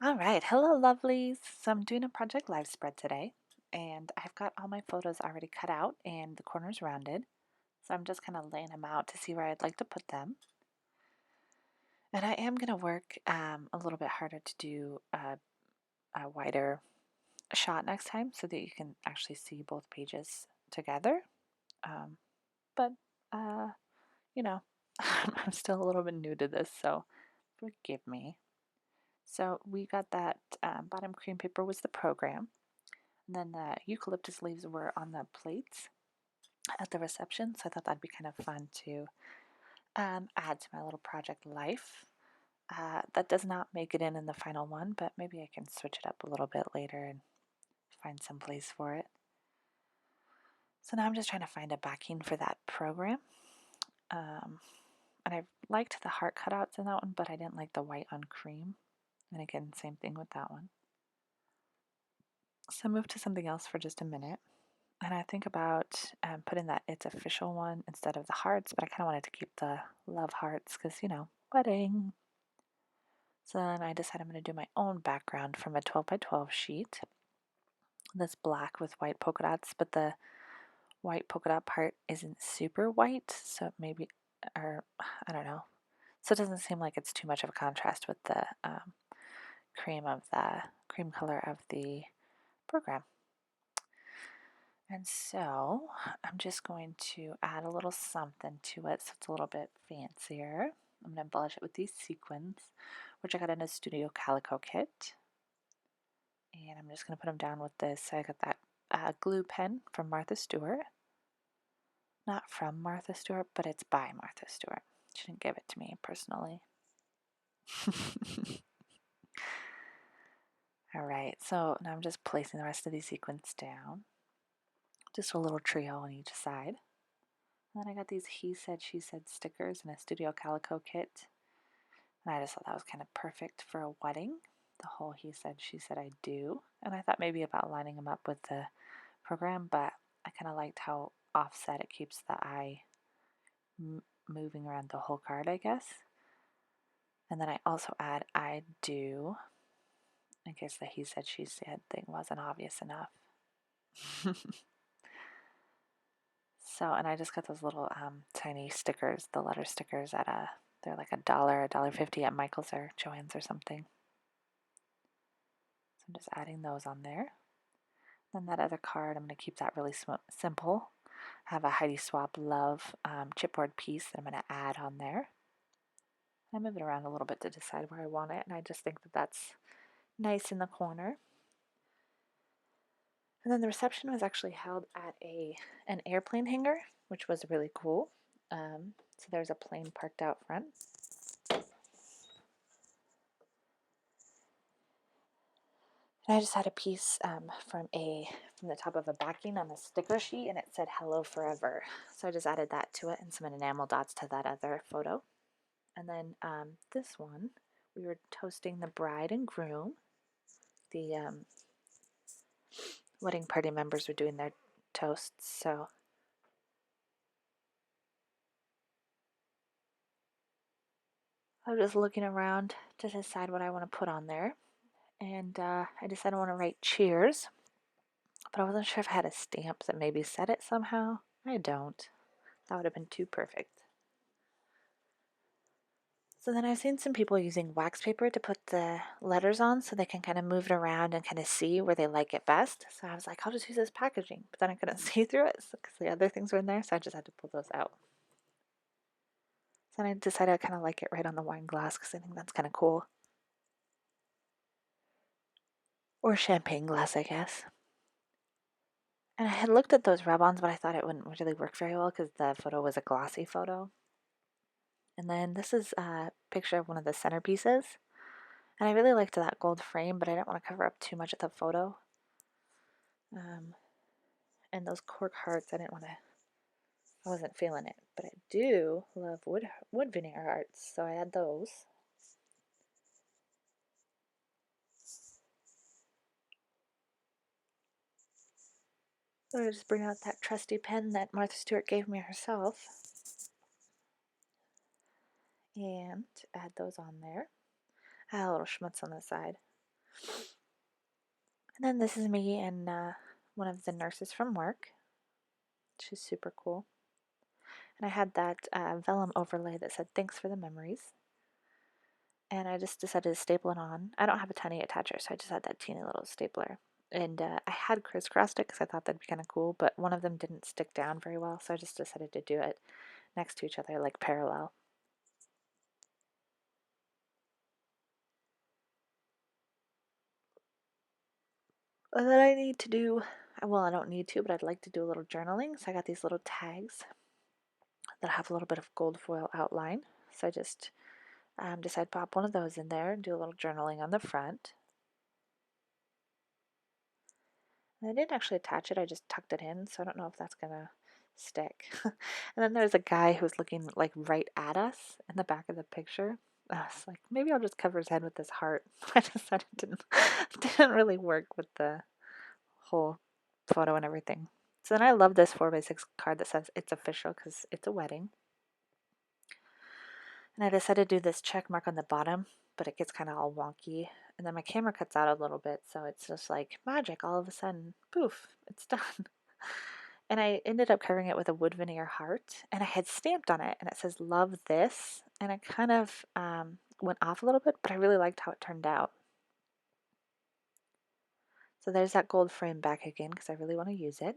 All right, hello lovelies. So I'm doing a Project Live spread today, and I've got all my photos already cut out and the corners rounded. So I'm just kind of laying them out to see where I'd like to put them. And I am going to work a little bit harder to do a wider shot next time so that you can actually see both pages together. Um, but, uh, you know, I'm still a little bit new to this, so forgive me. So we got that bottom cream paper was the program. And then the eucalyptus leaves were on the plates at the reception, so I thought that'd be kind of fun to add to my little project life. That does not make it in the final one, but maybe I can switch it up a little bit later and find some place for it. So now I'm just trying to find a backing for that program. And I liked the heart cutouts in that one, but I didn't like the white on cream. And again, same thing with that one. So I moved to something else for just a minute. And I think about putting that It's Official one instead of the hearts, but I kind of wanted to keep the love hearts because, wedding. So then I decided I'm going to do my own background from a 12 by 12 sheet. That's black with white polka dots, but the white polka dot part isn't super white, so maybe, or I don't know. So it doesn't seem like it's too much of a contrast with the cream color of the program. And so I'm just going to add a little something to it so it's a little bit fancier. I'm going to embellish it with these sequins, which I got in a Studio Calico kit. And I'm just going to put them down with this. So I got that glue pen from Martha Stewart. Not from Martha Stewart, but it's by Martha Stewart. She didn't give it to me personally. All right, so now I'm just placing the rest of these sequins down. Just a little trio on each side. And then I got these He Said, She Said stickers in a Studio Calico kit. And I just thought that was kind of perfect for a wedding. The whole He Said, She Said, I Do. And I thought maybe about lining them up with the program, but I kind of liked how offset it keeps the eye moving around the whole card, I guess. And then I also add I Do, in case the He Said, She Said thing wasn't obvious enough. So, and I just got those little tiny stickers, the letter stickers they're like $1.50 at Michael's or Joann's or something. So I'm just adding those on there. Then that other card, I'm going to keep that really simple. I have a Heidi Swapp Love chipboard piece that I'm going to add on there. I move it around a little bit to decide where I want it, and I just think that that's nice in the corner. And then the reception was actually held at an airplane hangar, which was really cool. So there's a plane parked out front. And I just had a piece from the top of a backing on a sticker sheet, and it said "Hello Forever." So I just added that to it and some enamel dots to that other photo. And then this one, we were toasting the bride and groom. The wedding party members were doing their toasts, so I was just looking around to decide what I want to put on there. And I decided I want to write cheers, but I wasn't sure if I had a stamp that maybe said it somehow. I don't. That would have been too perfect. So then I've seen some people using wax paper to put the letters on so they can kind of move it around and kind of see where they like it best. So I was like, I'll just use this packaging. But then I couldn't see through it because the other things were in there, so I just had to pull those out. So then I decided I kind of like it right on the wine glass because I think that's kind of cool. Or champagne glass, I guess. And I had looked at those rub-ons, but I thought it wouldn't really work very well because the photo was a glossy photo. And then this is a picture of one of the centerpieces. And I really liked that gold frame, but I didn't want to cover up too much of the photo. And those cork hearts, I wasn't feeling it. But I do love wood veneer hearts, so I had those. So I just bring out that trusty pen that Martha Stewart gave me herself. And add those on there. I had a little schmutz on the side. And then this is me and one of the nurses from work. She's super cool. And I had that vellum overlay that said, "Thanks for the memories." And I just decided to staple it on. I don't have a tiny attacher, so I just had that teeny little stapler. And I had crisscrossed it because I thought that'd be kind of cool, but one of them didn't stick down very well, so I just decided to do it next to each other, like parallel. And then I need to do, well, I don't need to, but I'd like to do a little journaling. So I got these little tags that have a little bit of gold foil outline. So I just decided to pop one of those in there and do a little journaling on the front. And I didn't actually attach it, I just tucked it in, so I don't know if that's gonna stick. And then there's a guy who's looking like right at us in the back of the picture. I was like, maybe I'll just cover his head with this heart. I decided it didn't really work with the whole photo and everything. So then I love this 4x6 card that says it's official because it's a wedding. And I decided to do this check mark on the bottom, but it gets kind of all wonky. And then my camera cuts out a little bit, so it's just like magic. All of a sudden, poof, it's done. And I ended up covering it with a wood veneer heart, and I had stamped on it, and it says "Love this," and it kind of went off a little bit, but I really liked how it turned out. So there's that gold frame back again because I really want to use it.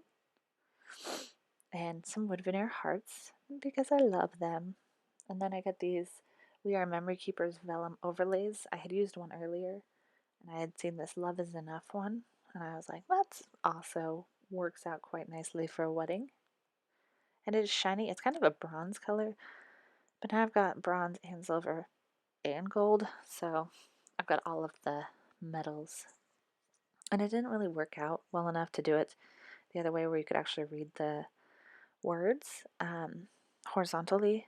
And some wood veneer hearts because I love them. And then I got these We Are Memory Keepers vellum overlays. I had used one earlier, and I had seen this Love Is Enough one, and I was like, that's also works out quite nicely for a wedding. And it is shiny. It's kind of a bronze color, but now I've got bronze and silver and gold, so I've got all of the metals. And it didn't really work out well enough to do it the other way where you could actually read the words horizontally.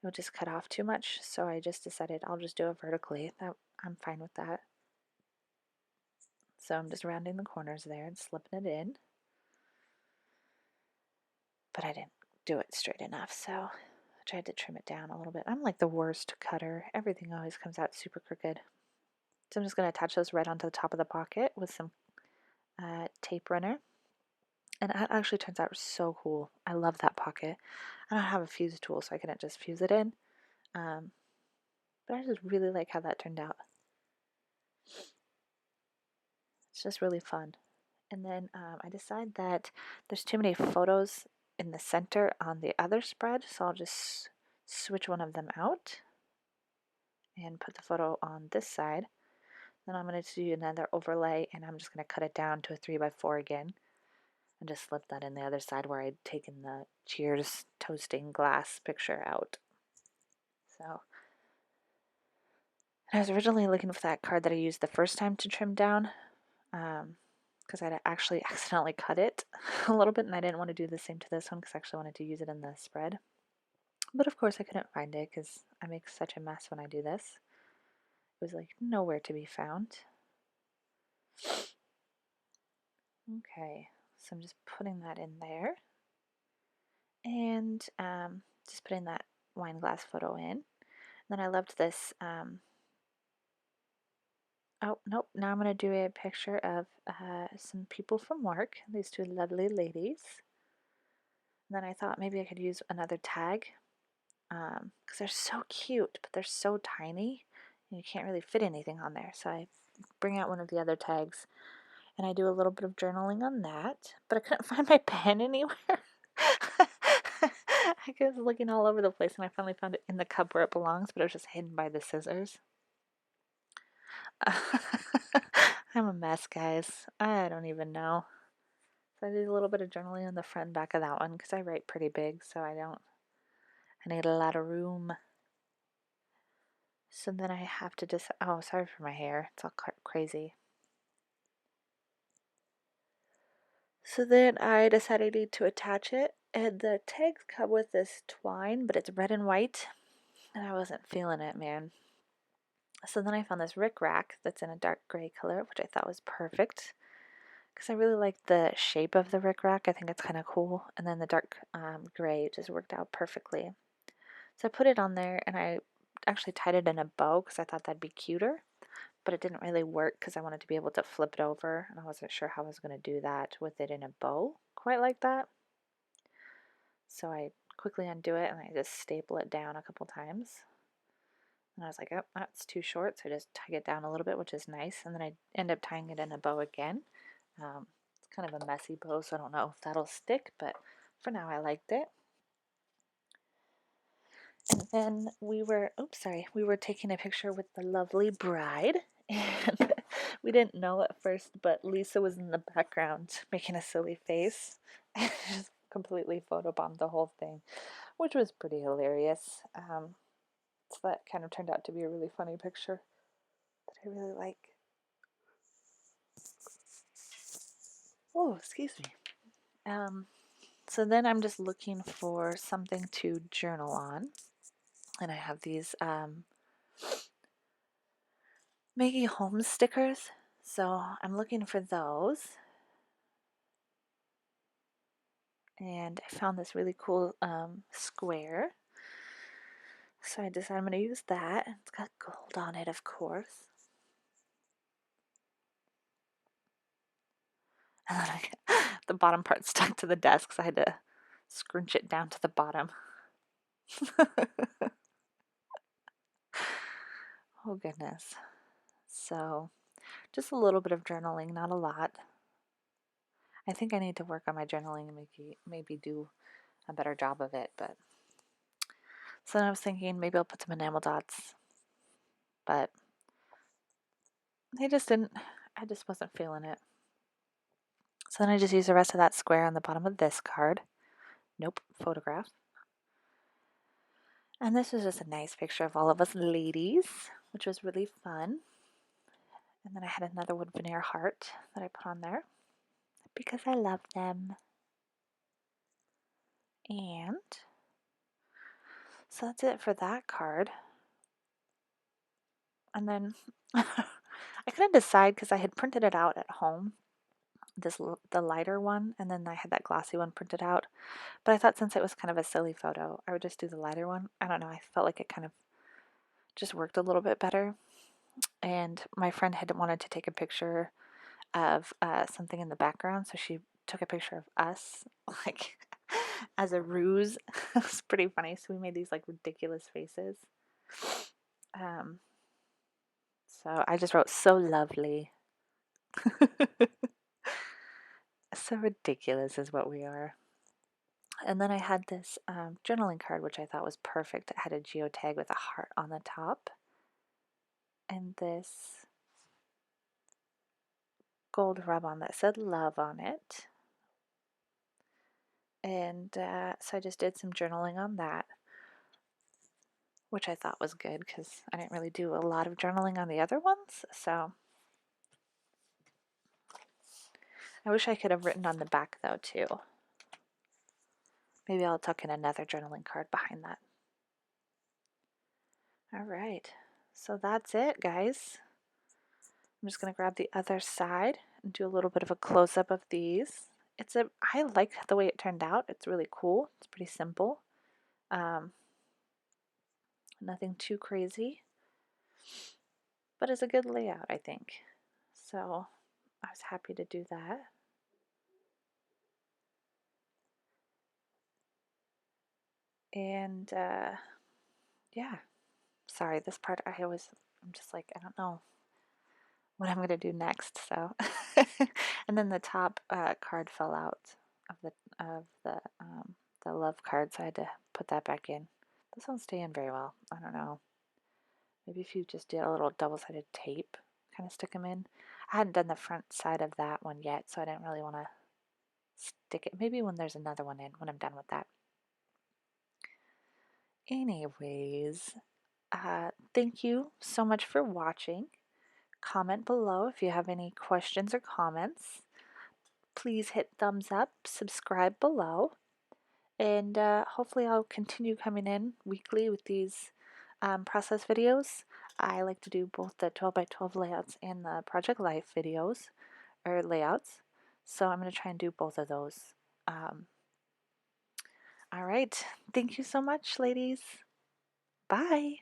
It would just cut off too much, so I just decided I'll just do it vertically. I'm fine with that. So I'm just rounding the corners there and slipping it in. But I didn't do it straight enough, so I tried to trim it down a little bit. I'm like the worst cutter. Everything always comes out super crooked. So I'm just going to attach those right onto the top of the pocket with some tape runner. And it actually turns out so cool. I love that pocket. I don't have a fuse tool, so I couldn't just fuse it in. But I just really like how that turned out. It's just really fun. And then I decide that there's too many photos in the center on the other spread, so I'll just switch one of them out and put the photo on this side. Then I'm going to do another overlay, and I'm just going to cut it down to a 3x4 again and just slip that in the other side where I'd taken the Cheers toasting glass picture out. So I was originally looking for that card that I used the first time to trim down, because I'd actually accidentally cut it a little bit, and I didn't want to do the same to this one because I actually wanted to use it in the spread. But of course I couldn't find it because I make such a mess when I do this. It was like nowhere to be found. Okay, so I'm just putting that in there. And just putting that wine glass photo in. And then I loved this. Oh, nope. Now I'm going to do a picture of some people from work, these two lovely ladies. And then I thought maybe I could use another tag because they're so cute, but they're so tiny. And you can't really fit anything on there. So I bring out one of the other tags and I do a little bit of journaling on that. But I couldn't find my pen anywhere. I was looking all over the place and I finally found it in the cup where it belongs, but it was just hidden by the scissors. I'm a mess, guys. I don't even know. So I did a little bit of journaling on the front and back of that one because I write pretty big, so I need a lot of room. So then I have to just, oh, sorry for my hair. It's all crazy. So then I decided I need to attach it, and the tags come with this twine, but it's red and white, and I wasn't feeling it, man. So then I found this rickrack that's in a dark gray color, which I thought was perfect because I really like the shape of the rickrack. I think it's kind of cool. And then the dark gray just worked out perfectly. So I put it on there and I actually tied it in a bow because I thought that'd be cuter. but it didn't really work because I wanted to be able to flip it over, and I wasn't sure how I was going to do that with it in a bow quite like that. So I quickly undo it and I just staple it down a couple times. And I was like, oh, that's too short, so I just tie it down a little bit, which is nice. And then I end up tying it in a bow again. It's kind of a messy bow, so I don't know if that'll stick, but for now I liked it. And then we were taking a picture with the lovely bride, and we didn't know at first, but Lisa was in the background making a silly face, and just completely photobombed the whole thing, which was pretty hilarious. So that kind of turned out to be a really funny picture that I really like. Oh, excuse me. So then I'm just looking for something to journal on, and I have these Maggie Holmes stickers, so I'm looking for those. And I found this really cool square, so I decided I'm going to use that. It's got gold on it, of course. And then the bottom part stuck to the desk, so I had to scrunch it down to the bottom. Oh goodness. So just a little bit of journaling, not a lot. I think I need to work on my journaling and maybe do a better job of it. But so then I was thinking maybe I'll put some enamel dots, but I just wasn't feeling it. So then I just used the rest of that square on the bottom of this card. Nope, photograph. And this is just a nice picture of all of us ladies, which was really fun. And then I had another wood veneer heart that I put on there because I love them. And so that's it for that card. And then I couldn't decide because I had printed it out at home, the lighter one, and then I had that glossy one printed out. But I thought since it was kind of a silly photo, I would just do the lighter one. I don't know, I felt like it kind of just worked a little bit better. And my friend had wanted to take a picture of something in the background, so she took a picture of us, like as a ruse. It's pretty funny. So we made these like ridiculous faces. Um, so I just wrote "so lovely." So ridiculous is what we are. And then I had this journaling card, which I thought was perfect. It had a geotag with a heart on the top, and this gold rub-on that said love on it. And so I just did some journaling on that, which I thought was good because I didn't really do a lot of journaling on the other ones. So I wish I could have written on the back though too. Maybe I'll tuck in another journaling card behind that. All right, so that's it, guys. I'm just going to grab the other side and do a little bit of a close-up of these. I like the way it turned out. It's really cool. It's pretty simple. Nothing too crazy, but it's a good layout, I think. So I was happy to do that. And yeah, sorry, this part I'm just like, I don't know what I'm gonna do next. So, and then the top card fell out of the love card, so I had to put that back in. This one's staying very well. I don't know. Maybe if you just did a little double-sided tape, kind of stick them in. I hadn't done the front side of that one yet, so I didn't really want to stick it. Maybe when there's another one in, when I'm done with that. Anyways, thank you so much for watching. Comment below if you have any questions or comments. Please hit thumbs up, subscribe below, and hopefully I'll continue coming in weekly with these process videos. I like to do both the 12 by 12 layouts and the Project Life videos, or layouts, so I'm going to try and do both of those. All right, thank you so much, ladies. Bye.